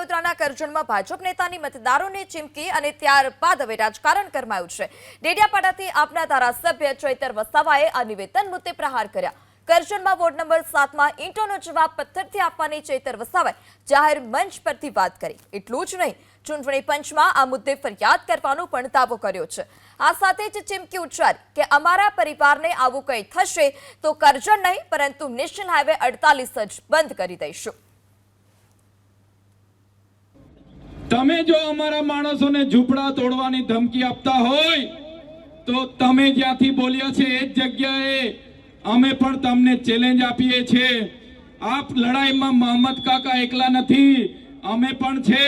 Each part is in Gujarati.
વડોદરાના કરજણમાં ભાજપ નેતાની મતદારોને ચીમકી અને ત્યારબાદ હવે રાજકારણ ગરમાયું છે। ડેડિયાપાડાથી આપના ધારાસભ્ય ચૈતર વસાવાએ આ નિવેદન મુદ્દે પ્રહાર કર્યા। કરજણમાં વોર્ડ નંબર 7 માં ઈંટોનો જવાબ પથ્થરથી આપવાની ચૈતર વસાવાએ જાહેર મંચ પરથી વાત કરી। એટલું જ નહીં, ચૂંટણી પંચમાં આ મુદ્દે ફરિયાદ કરવાનો પણ દાવો કર્યો છે। આ સાથે જ ચીમકી ઉચ્ચારી કે અમારા પરિવારને આવું કંઈ થશે તો કરજણ નહીં પરંતુ નેશનલ હાઈવે 48 જ બંધ કરી દઈશું। તમે જો અમારા માણસોને ઝૂંપડા તોડવાની ધમકી આપતા હોય તો તમે જ્યાંથી બોલ્યા છે એ જ જગ્યાએ અમે પણ તમને ચેલેન્જ આપીએ છીએ। આપ લડાઈમાં મોહમ્મદ કાકા એકલા નથી, અમે પણ છે।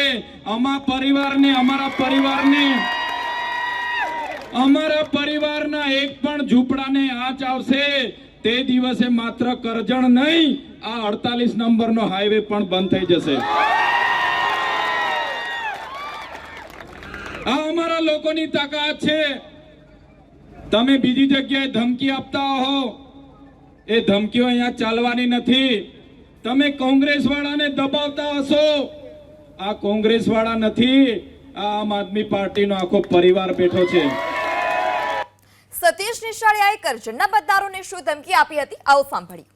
અમારા પરિવારના એક પણ ઝૂંપડાને આંચ આવશે તે દિવસે માત્ર કરજણ નહીં, આ 48 નંબરનો હાઈવે પણ બંધ થઈ જશે। આ અમારા લોકોની તાકાત છે। તમે બીજી જગ્યાએ ધમકી આપતા હો, એ ધમકીઓ અહીંયા ચાલવાની નથી। તમે કોંગ્રેસ વાળાને દબાવતા હશો, આ કોંગ્રેસ વાળા નથી, આ આમ આદમી પાર્ટીનો આખો પરિવાર બેઠો છે। સતીશ નિશાળિયાએ કરજણના મતદારોને શું ધમકી આપી હતી, આવો સાંભળીએ।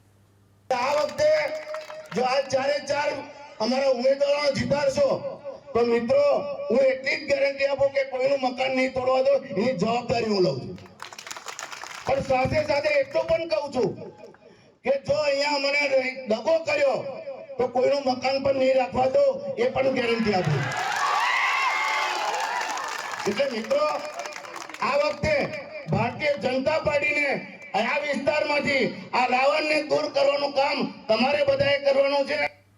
આ વખતે જો આ ચારે અમારા ઉમેદવારો જીતાડશો તો મિત્રો હું એટલી જ ગેરંટી આપું કે કોઈનું મકાન નહીં તોડવા દો, એની જવાબદારી હું લઉં છું। પણ સાથે સાથે એટલું પણ કહું છું કે જો અહીંયા મને દગો કર્યો તો કોઈનું મકાન પણ નહીં રાખવા દો, એ પણ ગેરંટી આપું। એટલે મિત્રો આ વખતે ભારતીય જનતા પાર્ટીને આ વિસ્તારમાંથી આ રાવણને દૂર કરવાનું કામ તમારે બધાએ કરવાનું છે।